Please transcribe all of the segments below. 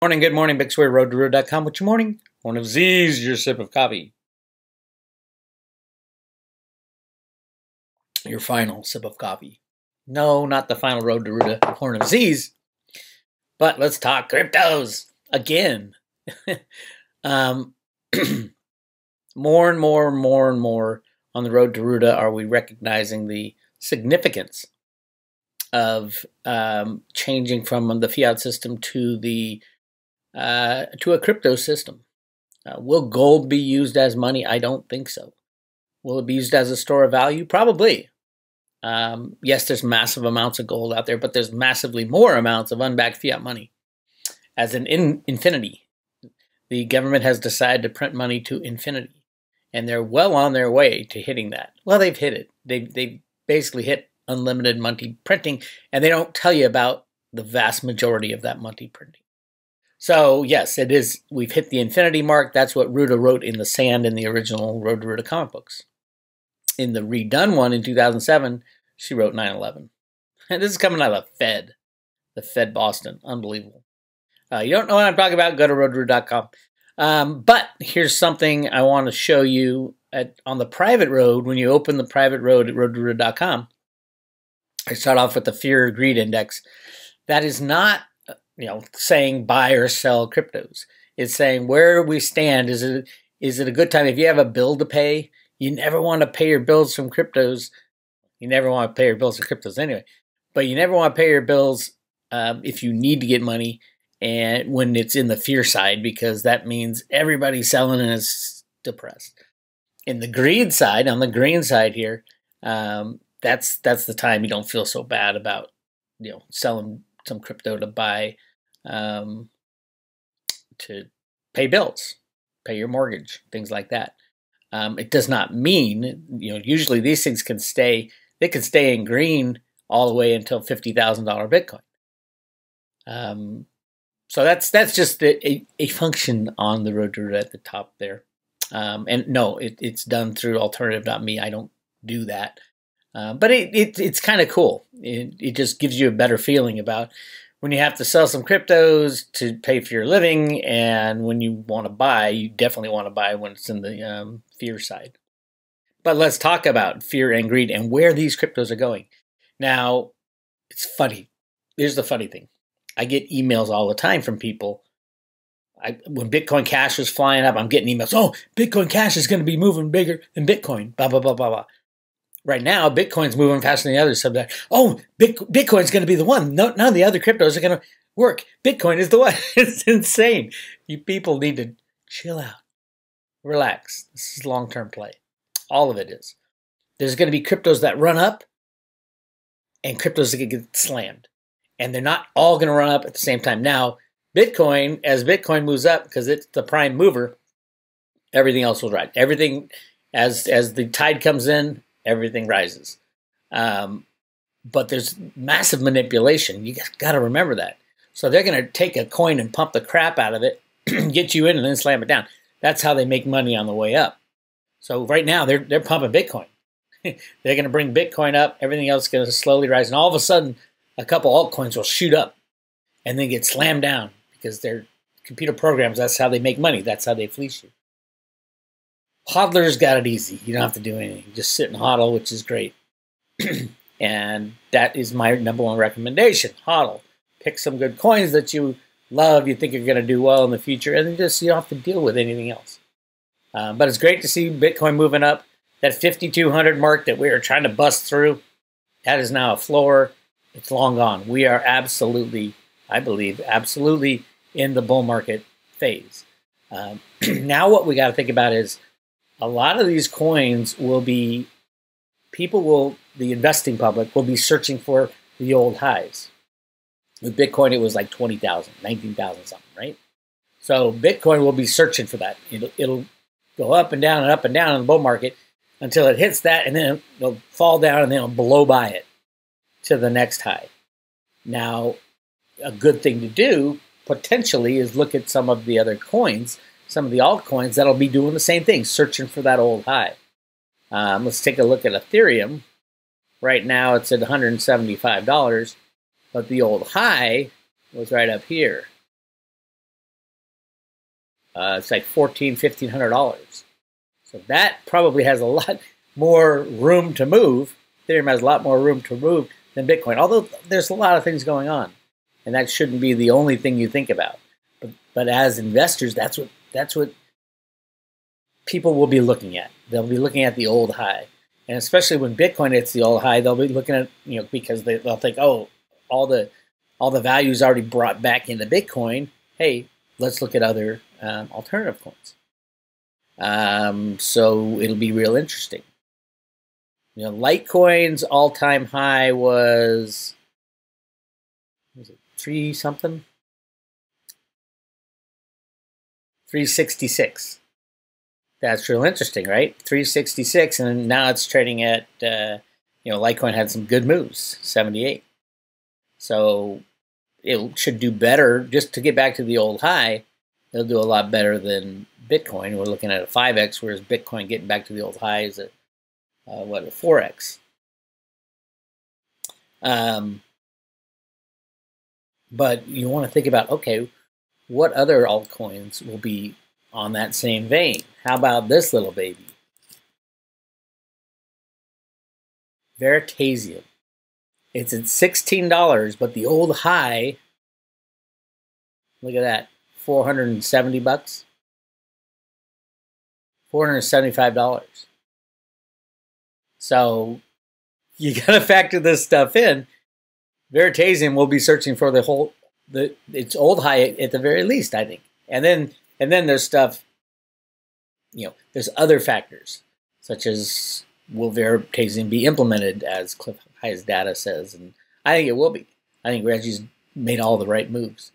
Morning, good morning, Big Weir, road-to-road.com. What's your morning? One of Z's, your sip of coffee. Your final sip of coffee. No, not the final road to Ruda, Horn of Z's. But let's talk cryptos again. More and more on the road to Ruda are we recognizing the significance of changing from the fiat system to a crypto system. Will gold be used as money? I don't think so. Will it be used as a store of value? Probably. Yes, there's massive amounts of gold out there, but there's massively more amounts of unbacked fiat money. As in infinity. The government has decided to print money to infinity, and they're well on their way to hitting that. Well, they've hit it. They basically hit unlimited money printing, and they don't tell you about the vast majority of that money printing. So yes, it is. We've hit the infinity mark. That's what Ruda wrote in the sand in the original Road to Ruda comic books. In the redone one in 2007, she wrote 9/11. And this is coming out of the Fed Boston. Unbelievable. You don't know what I'm talking about? Go to road-to-road.com. But here's something I want to show you on the private road. When you open the private road at road-to-road.com, I start off with the Fear or Greed Index. That is not saying buy or sell cryptos. It's saying where we stand. Is it a good time? If you have a bill to pay, you never want to pay your bills from cryptos. You never want to pay your bills from cryptos anyway. But you never want to pay your bills if you need to get money and when it's in the fear side, because that means everybody's selling and it's depressed. In the greed side, on the green side here, that's the time you don't feel so bad about selling some crypto to buy to pay bills, pay your mortgage, things like that. It does not mean, usually these things can stay in green all the way until $50,000 Bitcoin. So that's just a function on the road to Ruda at the top there. And no, it's done through alternative.me. I don't do that. But it's kind of cool. It just gives you a better feeling about when you have to sell some cryptos to pay for your living, and when you want to buy, you definitely want to buy when it's in the fear side. But let's talk about fear and greed and where these cryptos are going. Now, it's funny. Here's the funny thing. I get emails all the time from people. When Bitcoin Cash was flying up, I'm getting emails. Oh, Bitcoin Cash is going to be moving bigger than Bitcoin. Blah, blah, blah, blah, blah. Right now, Bitcoin's moving faster than the others. So that, Bitcoin's going to be the one. No, none of the other cryptos are going to work. Bitcoin is the one. It's insane. You people need to chill out. Relax. This is long-term play. All of it is. There's going to be cryptos that run up and cryptos that get slammed. And they're not all going to run up at the same time. Now, Bitcoin, as Bitcoin moves up, because it's the prime mover, everything else will ride. Everything, as the tide comes in, everything rises. But there's massive manipulation. You got to remember that. So they're going to take a coin and pump the crap out of it, get you in, and then slam it down. That's how they make money on the way up. So right now, they're pumping Bitcoin. They're going to bring Bitcoin up. Everything else is going to slowly rise. And all of a sudden, a couple altcoins will shoot up and then get slammed down because they're computer programs. That's how they make money. That's how they fleece you. Hodlers got it easy. You don't have to do anything. Just sit and hodl, which is great. And that is my number one recommendation. Hodl. Pick some good coins that you love, you think you're going to do well in the future, and then just you don't have to deal with anything else. But it's great to see Bitcoin moving up. That 5,200 mark that we are trying to bust through, that is now a floor. It's long gone. We are absolutely, I believe, absolutely in the bull market phase. Now what we got to think about is a lot of these coins will be, the investing public will be searching for the old highs. With Bitcoin, it was like 20,000, 19,000 something, right? So Bitcoin will be searching for that. It'll go up and down in the bull market until it hits that, and then it'll fall down and then it'll blow by it to the next high. Now, a good thing to do, potentially, is look at some of the other coins, some of the altcoins that'll be doing the same thing, searching for that old high. Let's take a look at Ethereum. Right now, it's at $175, but the old high was right up here. It's like $1,400-$1,500. So that probably has a lot more room to move. Ethereum has a lot more room to move than Bitcoin, although there's a lot of things going on, and that shouldn't be the only thing you think about. But as investors, that's what people will be looking at. They'll be looking at the old high, and especially when Bitcoin hits the old high, they'll be looking at, because they'll think, oh, all the value is already brought back into Bitcoin. Hey, let's look at other alternative coins. So it'll be real interesting. Litecoin's all-time high was it 3 something? 366. That's real interesting, right? 366, and now it's trading at, Litecoin had some good moves, 78. So it should do better. Just to get back to the old high, it'll do a lot better than Bitcoin. We're looking at a 5x, whereas Bitcoin getting back to the old high is a 4x. But you want to think about, okay, what other altcoins will be on that same vein? How about this little baby? Veritasium. It's at $16, but the old high, look at that, $470. $475. So you got to factor this stuff in. Veritasium will be searching for its old high at the very least, I think. And then there's stuff, there's other factors, such as will Veritasium be implemented, as Cliff High's data says, and I think it will be. I think Reggie's made all the right moves.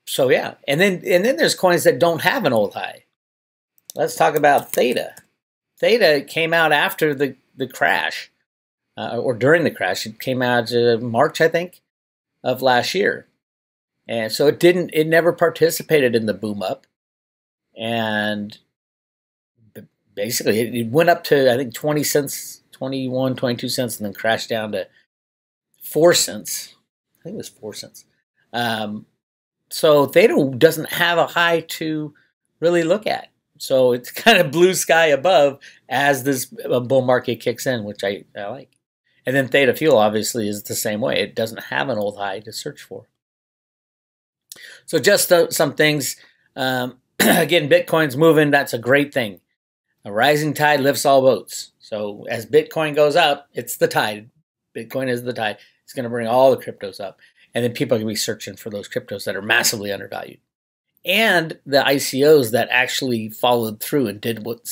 So yeah, and then there's coins that don't have an old high. Let's talk about Theta. Theta came out after the crash, or during the crash. It came out March, I think, of last year, and so it never participated in the boom up, and basically it went up to, I think, 20 cents, 21, 22 cents, and then crashed down to 4 cents. I think it was 4 cents. So Theta doesn't have a high to really look at. So it's kind of blue sky above as this bull market kicks in, which I like. And then Theta Fuel obviously is the same way. It doesn't have an old high to search for. So just some things. Again, Bitcoin's moving. That's a great thing. A rising tide lifts all boats. So as Bitcoin goes up, it's the tide. Bitcoin is the tide. It's going to bring all the cryptos up. And then people are going to be searching for those cryptos that are massively undervalued. And the ICOs that actually followed through and did what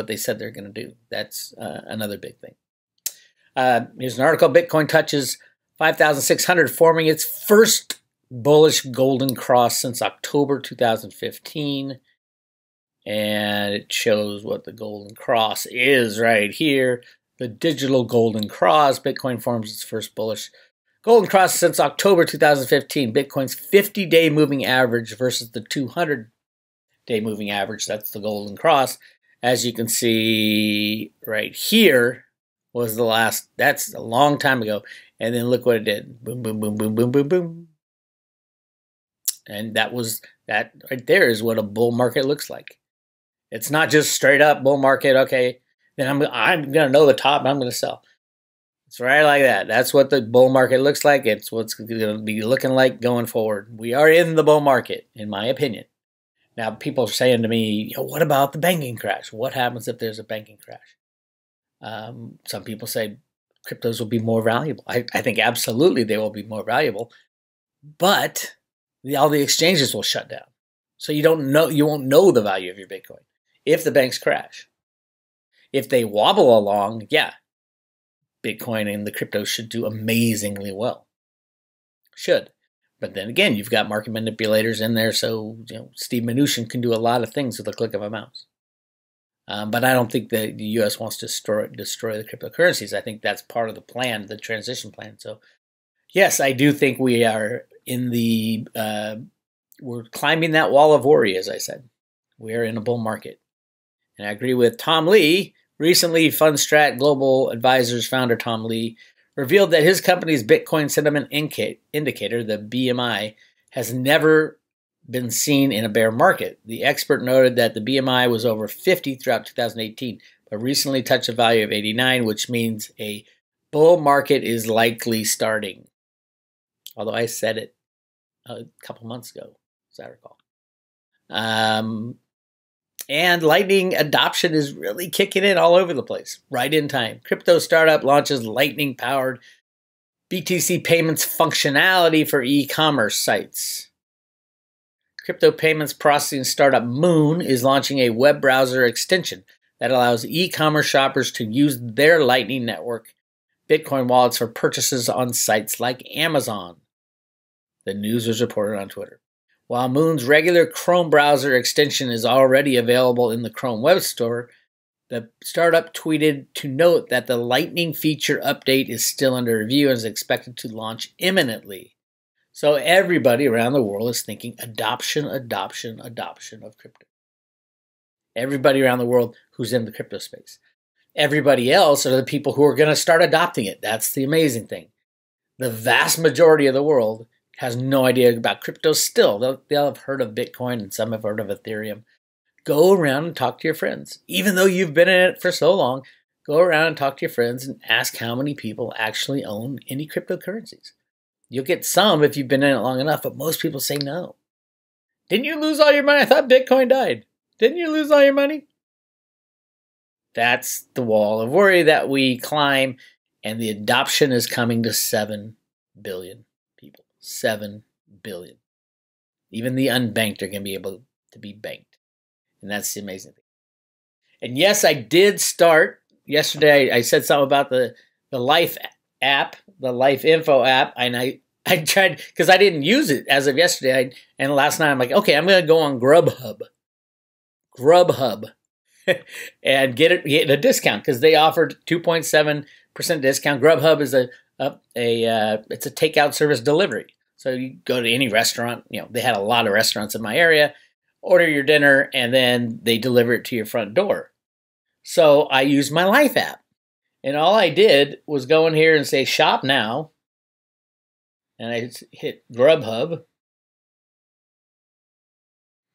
they said they're going to do. That's another big thing. Here's an article. Bitcoin touches 5,600, forming its first bullish golden cross since October 2015. And it shows what the golden cross is right here. The digital golden cross. Bitcoin forms its first bullish golden cross since October 2015. Bitcoin's 50-day moving average versus the 200-day moving average. That's the golden cross. As you can see right here was the last. That's a long time ago. And then look what it did. Boom, boom, boom, boom, boom, boom, boom. And that right there is what a bull market looks like. It's not just straight up bull market. Okay, then I'm going to know the top and I'm going to sell. It's right like that. That's what the bull market looks like. It's what's going to be looking like going forward. We are in the bull market, in my opinion. Now, people are saying to me, what about the banking crash? What happens if there's a banking crash? Some people say cryptos will be more valuable. I think absolutely they will be more valuable, but all the exchanges will shut down. So you won't know the value of your Bitcoin if the banks crash. If they wobble along, yeah, Bitcoin and the cryptos should do amazingly well. Should. But then again, you've got market manipulators in there, so Steve Mnuchin can do a lot of things with a click of a mouse. But I don't think the U.S. wants to destroy the cryptocurrencies. I think that's part of the plan, the transition plan. So, yes, I do think we are in we're climbing that wall of worry, as I said. We are in a bull market. And I agree with Tom Lee. Recently, Fundstrat Global Advisors founder Tom Lee revealed that his company's Bitcoin Sentiment Indicator, the BMI, has never been seen in a bear market. The expert noted that the BMI was over 50 throughout 2018, but recently touched a value of 89, which means a bull market is likely starting. Although I said it a couple months ago, as I recall. And Lightning adoption is really kicking in all over the place, right in time. Crypto startup launches Lightning-powered BTC payments functionality for e-commerce sites. Crypto payments processing startup Moon is launching a web browser extension that allows e-commerce shoppers to use their Lightning Network Bitcoin wallets for purchases on sites like Amazon. The news was reported on Twitter. While Moon's regular Chrome browser extension is already available in the Chrome Web Store, the startup tweeted to note that the Lightning feature update is still under review and is expected to launch imminently. So everybody around the world is thinking adoption of crypto. Everybody around the world who's in the crypto space. Everybody else are the people who are going to start adopting it. That's the amazing thing. The vast majority of the world has no idea about crypto still. They'll have heard of Bitcoin and some have heard of Ethereum. Go around and talk to your friends. Even though you've been in it for so long, go around and talk to your friends and ask how many people actually own any cryptocurrencies. You'll get some if you've been in it long enough, but most people say no. Didn't you lose all your money? I thought Bitcoin died. Didn't you lose all your money? That's the wall of worry that we climb, and the adoption is coming to 7 billion people. 7 billion. Even the unbanked are going to be able to be banked. And that's the amazing thing. And yes, I did start yesterday. I said something about the Life app, the Life Info app, and I tried, because I didn't use it as of yesterday. And last night I'm like, okay, I'm going to go on Grubhub. And get a discount because they offered 2.7% discount. Grubhub is it's a takeout service delivery. So you go to any restaurant, they had a lot of restaurants in my area, order your dinner, and then they deliver it to your front door. So I used my Life app. And all I did was go in here and say shop now. And I hit Grubhub.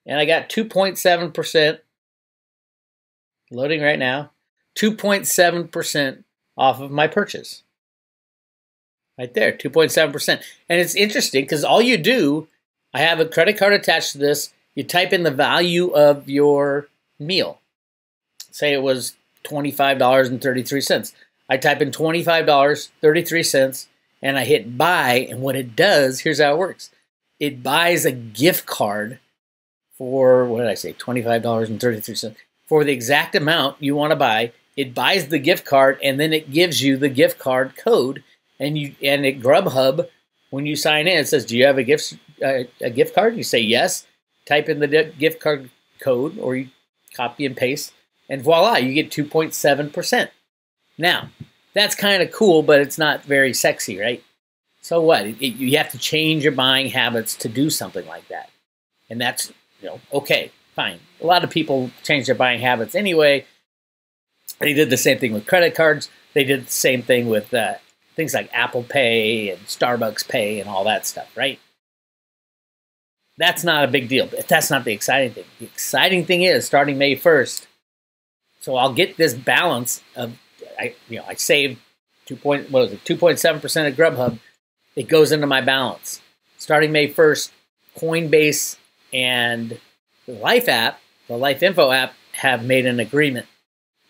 And I got 2.7%. Loading right now. 2.7% off of my purchase. Right there, 2.7%. And it's interesting because all you do, I have a credit card attached to this. You type in the value of your meal. Say it was $25.33. I type in $25.33 and I hit buy. And what it does, here's how it works. It buys a gift card for, what did I say, $25.33. For the exact amount you want to buy. It buys the gift card and then it gives you the gift card code. And at Grubhub, when you sign in, it says, do you have a gift card? You say yes. Type in the gift card code or you copy and paste. And voila, you get 2.7%. Now, that's kind of cool, but it's not very sexy, right? So what? You have to change your buying habits to do something like that. And that's, okay, fine. A lot of people change their buying habits anyway. They did the same thing with credit cards. They did the same thing with things like Apple Pay and Starbucks Pay and all that stuff, right? That's not a big deal, but that's not the exciting thing. The exciting thing is starting May 1st. So I'll get this balance of, I saved 2.7% at Grubhub. It goes into my balance. Starting May 1st, Coinbase and the Life app, the Life Info app, have made an agreement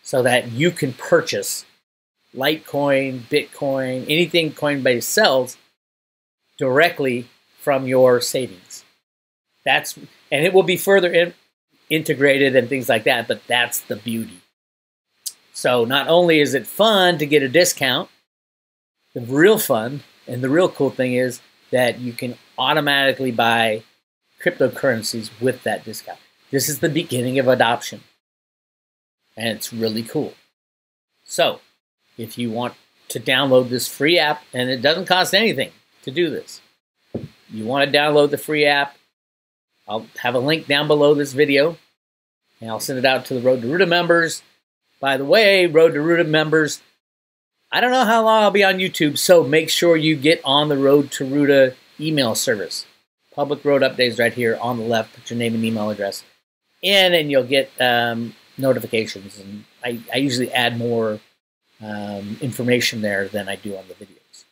so that you can purchase Litecoin, Bitcoin, anything Coinbase sells directly from your savings. And it will be further integrated and things like that, but that's the beauty. So not only is it fun to get a discount, the real fun and the real cool thing is that you can automatically buy cryptocurrencies with that discount. This is the beginning of adoption. And it's really cool. So, if you want to download this free app, and it doesn't cost anything to do this. You want to download the free app, I'll have a link down below this video, and I'll send it out to the Road to Ruta members. By the way, Road to Ruta members, I don't know how long I'll be on YouTube, so make sure you get on the Road to Ruta email service. public road updates right here on the left. Put your name and email address in, and you'll get notifications. And I usually add more information there than I do on the videos.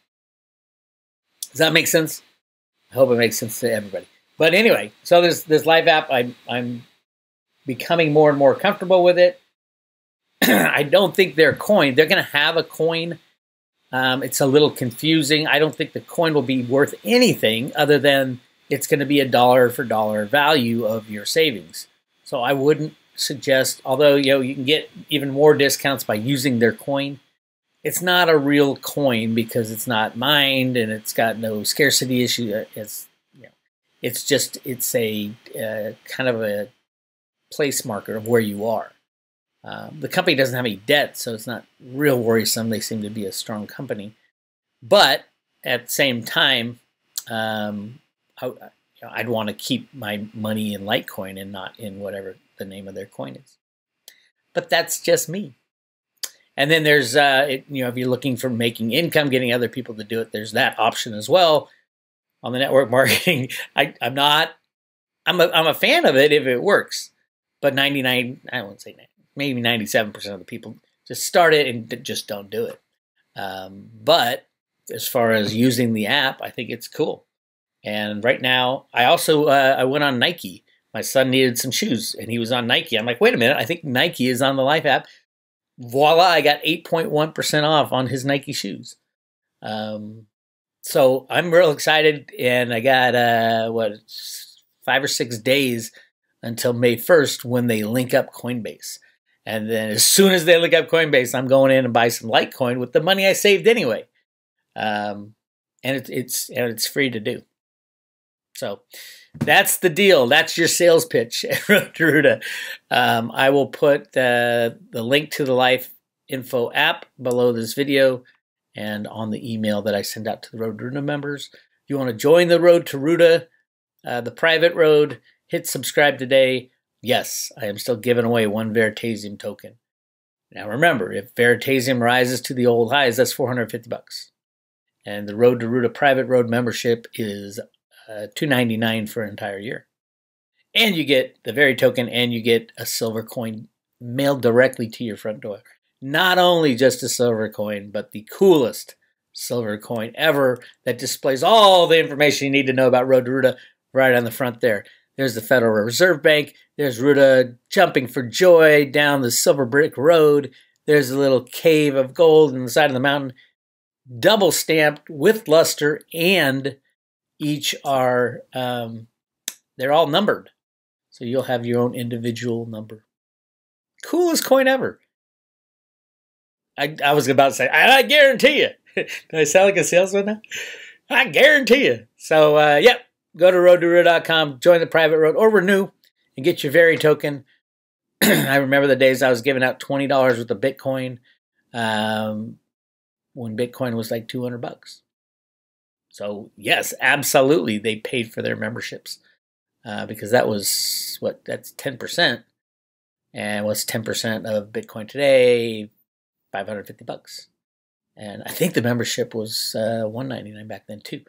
Does that make sense? I hope it makes sense to everybody. But anyway, so this live app, I'm becoming more and more comfortable with it. I don't think they're going to have a coin. It's a little confusing. I don't think the coin will be worth anything other than it's going to be a dollar for dollar value of your savings. So I wouldn't suggest, although you can get even more discounts by using their coin. It's not a real coin because it's not mined and it's got no scarcity issue. It's a kind of a place marker of where you are. The company doesn't have any debt, so it's not real worrisome. They seem to be a strong company. But at the same time, I'd want to keep my money in Litecoin and not in whatever the name of their coin is. But that's just me. And then there's, if you're looking for making income, getting other people to do it, there's that option as well on the network marketing. I'm a fan of it if it works. But 99, I won't say 90, maybe 97% of the people just start it and just don't do it. But as far as using the app, I think it's cool. And right now, I also I went on Nike. My son needed some shoes, and he was on Nike. I'm like, wait a minute, I think Nike is on the Life app. Voila, I got 8.1% off on his Nike shoes. So I'm real excited, and I got 5 or 6 days until May 1st when they link up Coinbase. And then as soon as they link up Coinbase, I'm going in and buy some Litecoin with the money I saved anyway. And it's free to do. So that's the deal. That's your sales pitch at Road to Ruta. I will put the link to the Life Info app below this video and on the email that I send out to the Road to Ruta members. If you want to join the Road to Ruta, the private road, hit subscribe today. Yes, I am still giving away 1 Veritasium token. Now remember, if Veritasium rises to the old highs, that's $450. And the Road to Ruta private road membership is $299 for an entire year. And you get the Veri token and you get a silver coin mailed directly to your front door. Not only just a silver coin, but the coolest silver coin ever that displays all the information you need to know about Road to Ruta right on the front there. There's the Federal Reserve Bank. There's Ruta jumping for joy down the silver brick road. There's a little cave of gold on the side of the mountain. Double stamped with luster, and each are, they're all numbered. So you'll have your own individual number. Coolest coin ever. I was about to say, I guarantee you. Do I sound like a salesman now? I guarantee you. So, yep. Go to roadtoruta.com, join the private road, or renew and get your Veri token. I remember the days I was giving out $20 worth of Bitcoin when Bitcoin was like $200. So yes, absolutely, they paid for their memberships because that was that's 10%, and what's 10% of Bitcoin today? $550. And I think the membership was $199 back then too.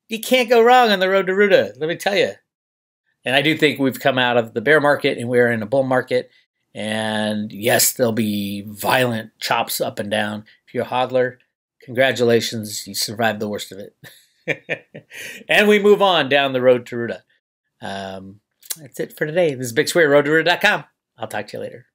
You can't go wrong on the Road to Ruta, let me tell you. And I do think we've come out of the bear market and we're in a bull market. And yes, there'll be violent chops up and down. If you're a hodler, congratulations, you survived the worst of it. And we move on down the Road to Ruta. That's it for today. This is Big Square, roadtoruta.com. I'll talk to you later.